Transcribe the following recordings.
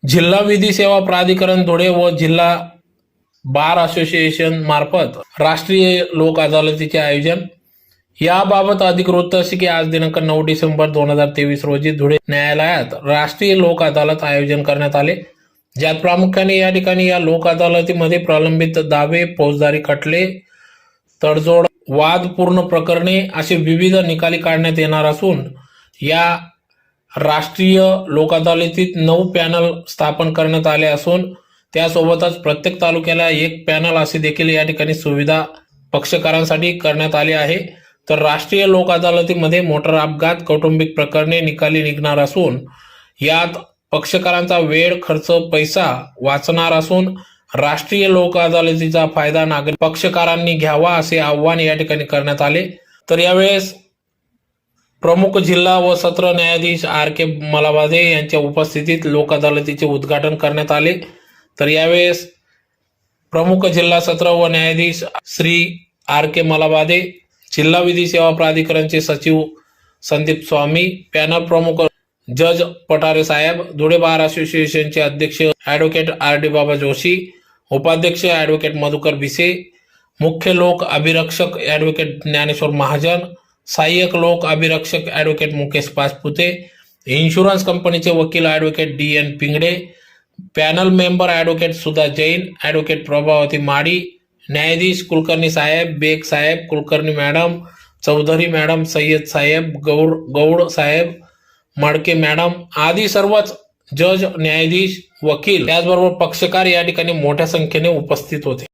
जिल्हा विधी सेवा प्राधिकरण धुळे व जिल्हा बार असोसिएशन मार्फत राष्ट्रीय लोक अदालतीचे आयोजन। याबाबत अधिक वृत्त असे की आज दिनांक 9 डिसेंबर 2023 रोजी धुळे न्यायालयात राष्ट्रीय लोक अदालत आयोजन करण्यात आले, ज्यात प्रामुख्याने या ठिकाणी या लोक अदालतीमध्ये प्रलंबित दावे, फौजदारी खटले, तडजोड, वादपूर्ण प्रकरणे असे विविध निकाली काढण्यात येणार असून या राष्ट्रीय लोक अदालतीत 9 पॅनल स्थापन करण्यात आले असून त्यासोबतच प्रत्येक तालुक्याला एक पॅनल असे देखील या ठिकाणी सुविधा पक्षकारांसाठी करण्यात आली आहे। तर राष्ट्रीय लोक अदालतीमध्ये मोटार अपघात, कौटुंबिक प्रकरणे निकाली निघणार असून यात पक्षकारांचा वेळ, खर्च, पैसा वाचणार असून राष्ट्रीय लोक अदालतीचा फायदा नागरिक पक्षकारांनी घ्यावा असे आवाहन या ठिकाणी करण्यात आले। तर यावेळेस प्रमुख जिल्हा व सत्र न्यायाधीश RK मलाबादे यांच्या उपस्थितीत लोक अदालतीचे उद्घाटन करण्यात आले। तर यावेळेस प्रमुख जिल्हा सत्र व न्यायाधीश श्री RK मलाबादे, जिल्हा विधी सेवा प्राधिकरणचे सचिव संदीप स्वामी, पॅनल प्रमुख जज पठारे साहेब, धुळे बार असोसिएशनचे अध्यक्ष ॲडव्होकेट RD बाबा जोशी, उपाध्यक्ष ॲडव्होकेट मधुकर भिसे, मुख्य लोक अभिरक्षक ॲडव्होकेट ज्ञानेश्वर महाजन, सहाय्यक लोक अभिरक्षक ॲडव्होकेट मुकेश पाचपुते, इन्शुरन्स कंपनीचे वकील advocate DN Pingde, panel member advocate Sudha Jain, advocate Prabhavati Madi, न्यायाधीश कुलकर्णी साहेब, बेग साहेब, कुलकर्णी मॅडम, चौधरी मॅडम, सय्यद साहेब, गौड साहेब, मडके मॅडम आदी सर्वच जज, न्यायाधीश, वकील त्याचबरोबर पक्षकार या ठिकाणी मोठ्या संख्येने उपस्थित होते।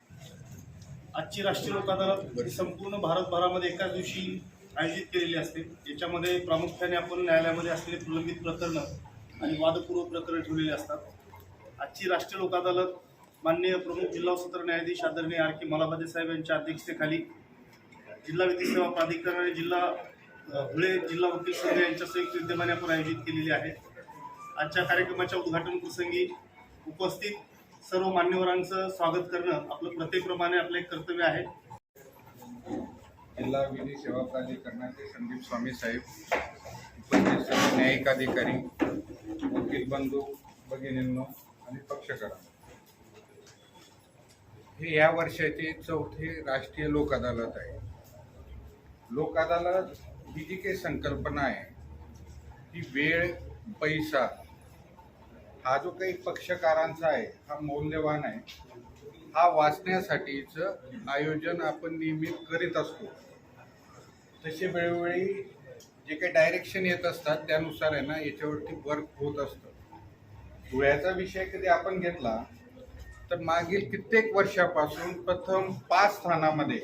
आजची राष्ट्रीय लोक अदालत संपूर्ण भारतभरामध्ये एकाच दिवशी आयोजित केलेली असते। याच्यामध्ये प्रामुख्याने आपण न्यायालयामध्ये असलेले प्रलंबित प्रकरणं आणि वादपूर्व प्रकरण ठेवलेले असतात। आजची राष्ट्रीय लोक अदालत माननीय प्रमुख जिल्हा सत्र न्यायाधीश आदरणीय RK मलाबादे साहेब यांच्या अध्यक्षतेखाली जिल्हा विधी सेवा प्राधिकरण आणि धुळे जिल्हा वकील संघ यांच्या संयुक्त विद्यमाने आपण आयोजित केलेली आहे। आजच्या कार्यक्रमाच्या उद्घाटन प्रसंगी उपस्थित सर्व मान्यवरांचं स्वागत करणं आपलं प्रथेप्रमाणे आपलं एक कर्तव्य आहे। जिल्हा विधी सेवा प्राधिकरणाचे संदीप स्वामी साहेब, उपस्थित सर्व न्यायिक अधिकारी, वकील बंधू भगिनींनो आणि पक्षकार, हे या वर्षाचे 4थे राष्ट्रीय लोक अदालत आहे। लोक अदालत ही जी काही संकल्पना आहे ती वेळ, पैसा हा जो काही पक्षकारांचा आहे हा मौल्यवान आहे, हा वाचण्यासाठीचं आयोजन आपण नेहमी करीत असतो। तसे वेळोवेळी जे काही डायरेक्शन येत असतात त्यानुसार आहे ना याच्यावरती वर्क होत असतं। धुळ्याचा विषय कधी आपण घेतला तर मागील कित्येक वर्षापासून प्रथम 5 स्थानामध्ये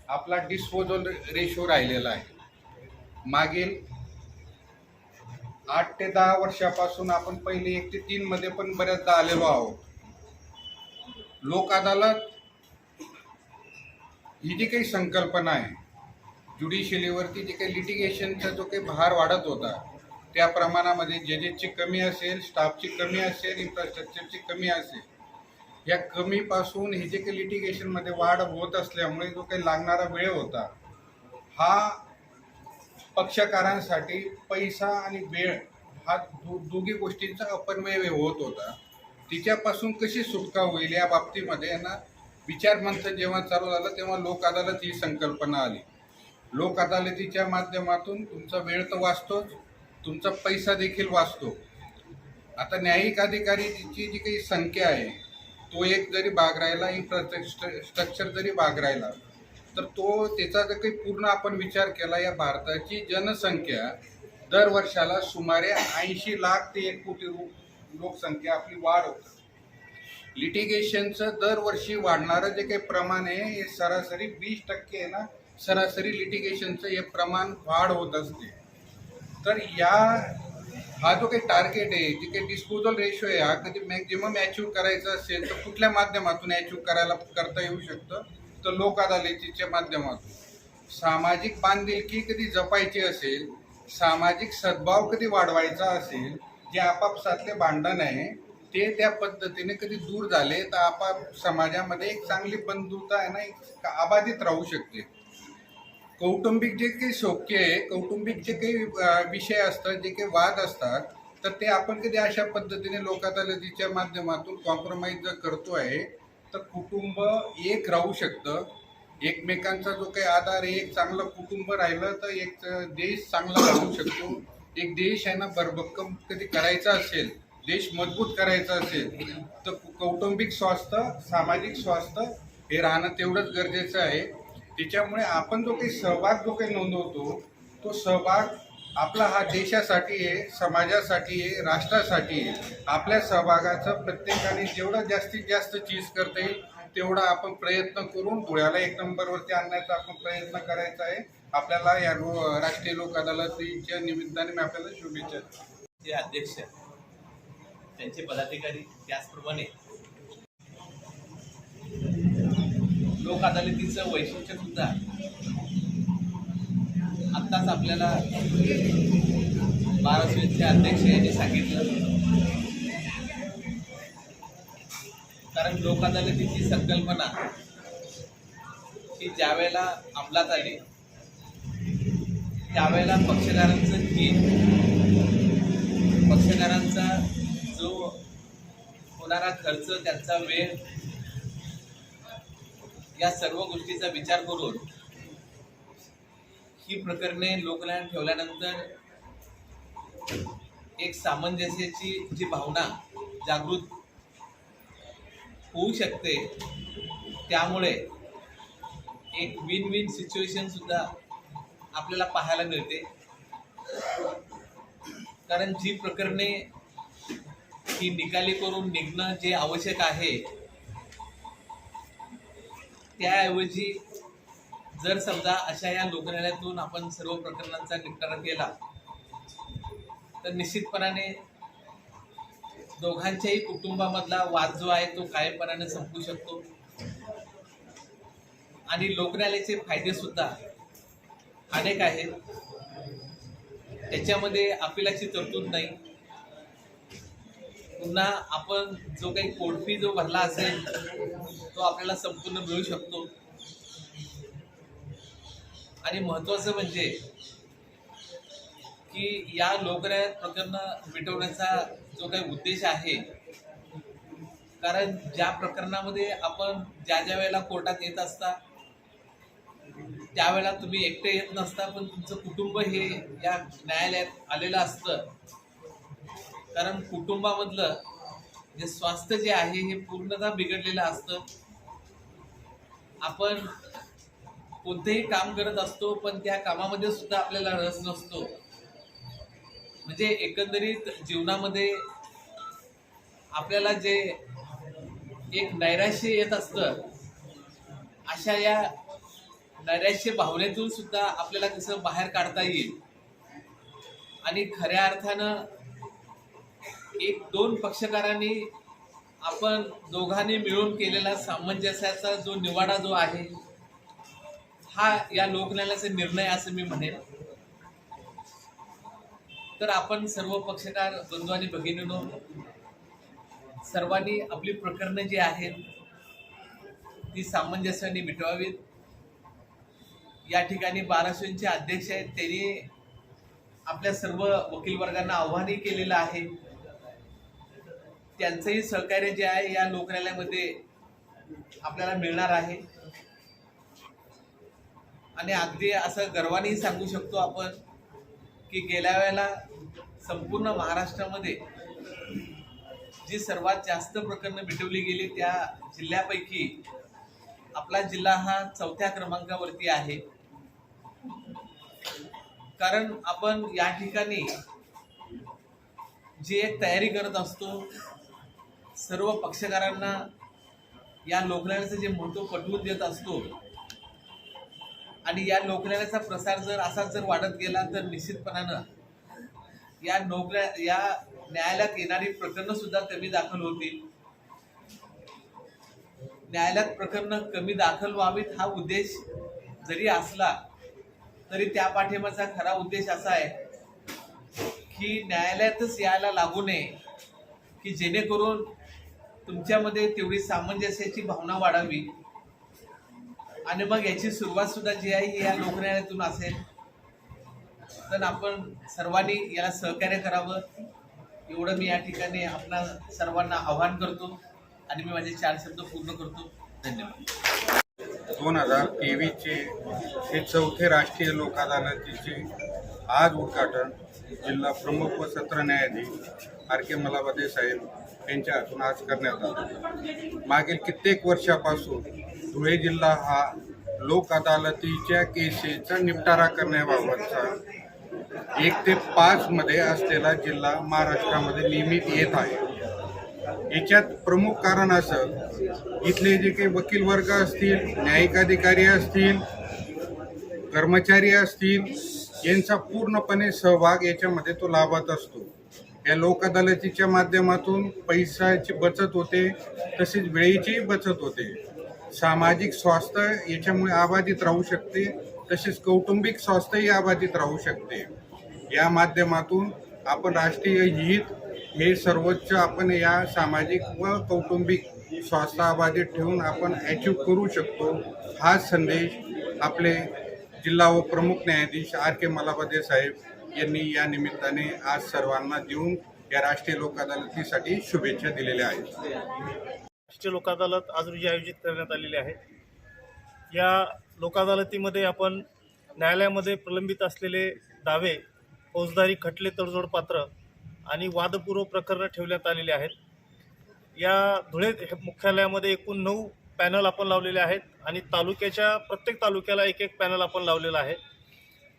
आपला डिस्पोजल रेशो राहिलेला आहे। मागील 8 ते 10 वर्षापासून आपण पहिले 1 ते 3 मध्ये पण बऱ्याचदा आलेलो आहोत। लोक अदालत ही जी काही संकल्पना आहे, ज्युडिशियलीवरती जे काही लिटिगेशनचा जो काही भार वाढत होता त्या प्रमाणामध्ये जजेसची कमी असेल, स्टाफची कमी असेल, इन्फ्रास्ट्रक्चरची कमी असेल, या कमीपासून हे जे काही लिटिगेशनमध्ये वाढ होत असल्यामुळे जो काही लागणारा वेळ होता हा पक्षकारांसाठी पैसा आणि वेळ हा दोघी गोष्टींचा अपन्वय होत होता। तिच्यापासून कशी सुटका होईल या बाबतीमध्ये ना विचारमंथन जेव्हा चालू झालं तेव्हा लोक अदालत ही संकल्पना आली। लोक अदालतीच्या माध्यमातून तुमचा वेळ तर वाचतोच, तुमचा पैसा देखील वाचतो। आता न्यायिक अधिकारीची जी काही संख्या आहे तो एक जरी भाग राहिला, इन्फ्रास्ट्रक्चर जरी भाग राहिला तर तो त्याचा जर काही पूर्ण आपण विचार केला, या भारताची जनसंख्या दर वर्षाला सुमारे 80 लाख ते 1 कोटी लोकसंख्या आपली वाढ होते। लिटिगेशनचं दरवर्षी वाढणारं जे काही प्रमाण आहे हे सरासरी 20% आहे ना, सरासरी लिटिगेशनचं हे प्रमाण वाढ होत असते। तर हा जो काही टार्गेट आहे, जे काही डिस्पोजल रेशो आहे, हा कधी मॅक्झिमम अचीव करायचा असेल तर कुठल्या माध्यमातून अचीव करता येऊ शकतं, तर लोक अदालतीच्या माध्यमातून। सामाजिक बांधिलकी कधी जपायची असेल, सामाजिक सद्भाव कधी वाढवायचा असेल, जे आपापसातले भांडण आहे ते त्या पद्धतीने कधी दूर झाले तर आपाप समाजामध्ये एक चांगली बंधुता आहे ना एक अबाधित राहू शकते। कौटुंबिक जे काही सौख्य आहे, कौटुंबिक जे काही विषय असतात, जे काही वाद असतात तर ते आपण कधी अशा पद्धतीने लोक अदालतीच्या माध्यमातून कॉम्प्रोमाइज जर करतो आहे तर कुटुंब एक राहू शकतं. एकमेकांचा जो काही आधार आहे, एक चांगलं कुटुंब राहिलं तर एक देश चांगला राहू शकतो. एक देश आहे ना भरभक्कम कधी करायचा असेल, देश मजबूत करायचा असेल तर कौटुंबिक स्वास्थ्य, सामाजिक स्वास्थ्य हे राहणं तेवढंच गरजेचं आहे. त्याच्यामुळे आपण जो काही सहभाग जो काही नोंदवतो तो सहभाग आपला हा देशासाठी आहे, समाजासाठी आहे, राष्ट्रासाठी आहे. आपल्या सहभागाचं प्रत्येकाने जेवढं जास्तीत जास्त चीज करता येईल तेवढा आपण प्रयत्न करून धुळ्याला एक नंबरवरती आणण्याचा आपण प्रयत्न करायचा आहे. आपल्याला या राष्ट्रीय लोक अदालतीच्या निमित्ताने मी आपल्याला शुभेच्छा देतो. जे अध्यक्ष, त्यांचे पदाधिकारी, त्याचप्रमाणे लोक अदालतीचं वैशिष्ट्य सुद्धा आत्ताच आपल्याला बार असोसिएशनचे अध्यक्ष यांनी सांगितलं. कारण लोक अदालतीची संकल्पना ही ज्यावेळेला अंमलात आली त्यावेळेला पक्षकारांचं हित, पक्षकारांचा जो होणारा खर्च, त्यांचा वेळ, या सर्व गोष्टीचा विचार करून ही प्रकरणे लोकन्यायात ठेवल्यानंतर एक सामंजस्याची जी भावना जागृत होऊ शकते, त्यामुळे एक विन विन सिच्युएशन सुद्धा आपल्याला पाहायला मिळते. कारण जी प्रकरणे ही निकाली करून निघणं जे आवश्यक आहे, त्याऐवजी जर समजा अशा या लोकन्यायालयातून आपण सर्व प्रकरणांचा निपटारा केला तर निश्चितपणाने दोघांच्याही कुटुंबामधला वाद जो आहे तो कायमपणाने संपू शकतो. आणि लोकन्यायालयाचे फायदे सुद्धा अनेक आहेत. त्याच्यामध्ये अपिलाची तरतूद नाही. पुन्हा आपण जो काही कोर्ट फी जो भरला असेल तो आपल्याला संपूर्ण मिळू शकतो. आणि महत्त्वाचं म्हणजे की या लोकन्याय प्रकरणं मिटवण्याचा जो काही उद्देश आहे, कारण ज्या प्रकरणामध्ये आपण ज्या ज्या वेळेला कोर्टात येत असता त्यावेळेला तुम्ही एकटे येत नसता, पण तुमचं कुटुंब हे या न्यायालयात आलेलं असतं. कारण कुटुंबामधलं जे स्वास्थ्य जे आहे हे पूर्णतः बिघडलेलं असतं. आपण कोणतेही काम करत असतो पण त्या कामामध्ये सुद्धा आपल्याला रस नसतो. म्हणजे एकंदरीत जीवनामध्ये आपल्याला जे एक नैराश्य येत असतं, अशा या नैराश्य भावनेतून सुद्धा आपल्याला कसं बाहेर काढता येईल आणि खऱ्या अर्थानं एक दोन पक्षकारांनी आपण दोघांनी मिळून केलेला सामंजस्याचा जो निवाडा जो आहे हा या लोकन्यायालयाचा निर्णय असं मी म्हणेन. तर आपण सर्व पक्षकार बंधू आणि भगिनींनो, सर्वांनी आपली प्रकरणं जी आहेत ती सामंजस्याने मिटवावीत. या ठिकाणी बार असोसिएशनचे अध्यक्ष आहेत, त्यांनी आपल्या सर्व वकील वर्गांना आव्हानही केलेलं आहे. त्यांचंही सहकार्य जे आहे या लोकन्यायालयामध्ये आपल्याला मिळणार आहे. आणि अगदी असं गर्वानेही सांगू शकतो आपण की गेल्या वेळेला संपूर्ण महाराष्ट्रामध्ये जी सर्वात जास्त प्रकरणं मिटवली गेली त्या जिल्ह्यापैकी आपला जिल्हा हा 4थ्या क्रमांकावरती आहे. कारण आपण या ठिकाणी जी एक तयारी करत असतो, सर्व पक्षकारांना या लोकन्यायालयाचं जे महत्त्व पटवून देत असतो आणि या लोकन्यायालयाचा प्रसार जर असाच जर वाढत गेला तर निश्चितपणानं या न्यायालयात येणारी प्रकरणं सुद्धा कमी दाखल होतील. न्यायालयात प्रकरणं कमी दाखल व्हावीत हा उद्देश जरी असला तरी त्या पाठीमागचा खरा उद्देश असा आहे की न्यायालयातच यायला लागू नये, की जेणेकरून तुमच्यामध्ये तेवढी सामंजस्याची भावना वाढावी. आणि मग याची सुरुवात सुद्धा जी आहे ही या लोकन्यायालयातून असेल. तर आपण सर्वांनी याला सहकार्य करावं. एवढं मी या ठिकाणी आपणा सर्वांना आवाहन करतो आणि मी माझे 4 शब्द पूर्ण करतो. धन्यवाद. 2023चे हे चौथे राष्ट्रीय लोक अदालतीचे आज उद्घाटन जिल्हा प्रमुख व सत्र न्यायाधीश RK मलावदे साहेब यांच्या हातून आज करण्यात आलं. मागील कित्येक वर्षापासून धुळे जिल्हा हा लोक अदालतीच्या केसेसचा निपटारा करण्याबाबतचा 1 ते 5 मध्ये असलेला जिल्हा महाराष्ट्रामध्ये नियमित येत आहे. याच्यात प्रमुख कारण असं इथले जे काही वकील वर्ग असतील, न्यायिक अधिकारी असतील, कर्मचारी असतील, यांचा पूर्णपणे सहभाग याच्यामध्ये तो लाभत असतो. या लोक अदालतीच्या माध्यमातून पैशाची बचत होते, तसेच वेळेचीही बचत होते. सामाजिक स्वास्थ्य याच्यामुळे अबाधित राहू शकते, तसेच कौटुंबिक स्वास्थ्यही अबाधित राहू शकते. या माध्यमातून आपण राष्ट्रीय हित हे सर्वोच्च आपण या सामाजिक व कौटुंबिक स्वास्थ्य अबाधित ठेवून आपण अचीव करू शकतो. हा संदेश आपले जिल्हा व प्रमुख न्यायाधीश RK मलावदे साहेब यांनी या निमित्ताने आज सर्वांना देऊन या राष्ट्रीय लोक अदालतीसाठी शुभेच्छा दिलेल्या आहेत. राष्ट्रीय लोक अदालत आज रोजी आयोजित करण्यात आलेली आहे. या लोक अदालतीमध्ये आपण न्यायालयामध्ये प्रलंबित असलेले दावे, फौजदारी खटले, तडजोड पात्र आणि वादपूर्व प्रकरणं ठेवण्यात आलेली आहेत. या धुळे मुख्यालयामध्ये एकूण 9 पॅनल आपण लावलेले आहेत आणि तालुक्याच्या प्रत्येक तालुक्याला एक पॅनल आपण लावलेला आहे.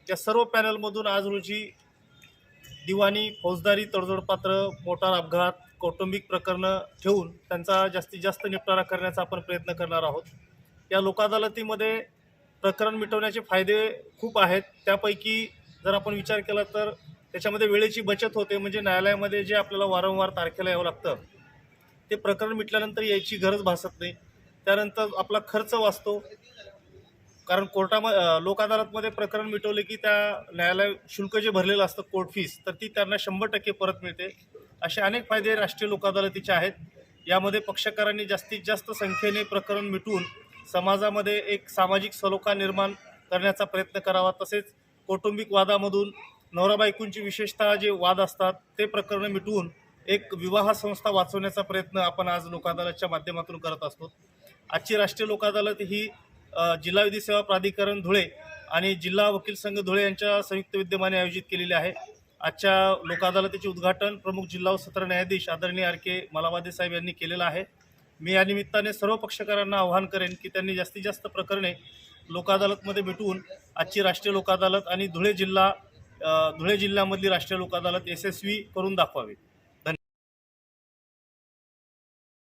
त्या सर्व पॅनलमधून आज रोजी दिवाणी, फौजदारी, तडजोडपात्र, मोटार अपघात, कौटुंबिक प्रकरणं ठेवून त्यांचा जास्तीत जास्त निपटारा करण्याचा आपण प्रयत्न करणार आहोत. या लोक अदालतीमध्ये प्रकरण मिटवण्याचे फायदे खूप आहेत. त्यापैकी जर आपण विचार केला तर त्याच्यामध्ये वेळेची बचत होते. म्हणजे न्यायालयामध्ये जे आपल्याला वारंवार तारखेला यावं लागतं ते प्रकरण मिटल्यानंतर यायची गरज भासत नाही. त्यानंतर आपला खर्च वाचतो, कारण लोक अदालतमध्ये प्रकरण मिटवले की त्या न्यायालय शुल्क जे भरलेलं असतं कोर्ट फीस, तर ती त्यांना 100% परत मिळते. असे अनेक फायदे राष्ट्रीय लोक अदालतीचे आहेत. यामध्ये पक्षकारांनी जास्तीत जास्त संख्येने प्रकरण मिटवून समाजामध्ये एक सामाजिक सलोखा निर्माण करण्याचा प्रयत्न करावा. तसेच कौटुंबिक वादामधून नवरा बायकोंची विशेषतः जे वाद असतात ते प्रकरणं मिटवून एक विवाह संस्था वाचवण्याचा प्रयत्न आपण आज लोक अदालतच्या माध्यमातून करत असतो. आजची राष्ट्रीय लोक अदालत ही जिल्हा विधी सेवा प्राधिकरण धुळे आणि जिल्हा वकील संघ धुळे यांच्या संयुक्त विद्यमाने आयोजित केलेली आहे. आजच्या लोक अदालतीचे उद्घाटन प्रमुख जिल्हा व सत्र न्यायाधीश आदरणीय RK मलावदे साहेब यांनी केलेलं आहे. मी या निमित्ताने सर्व पक्षकारांना आवाहन करेन की त्यांनी जास्तीत जास्त प्रकरणे लोक अदालतमध्ये मिटवून आजची राष्ट्रीय लोक अदालत आणि धुळे जिल्ह्यामधली राष्ट्रीय लोक अदालत यशस्वी करून दाखवावी.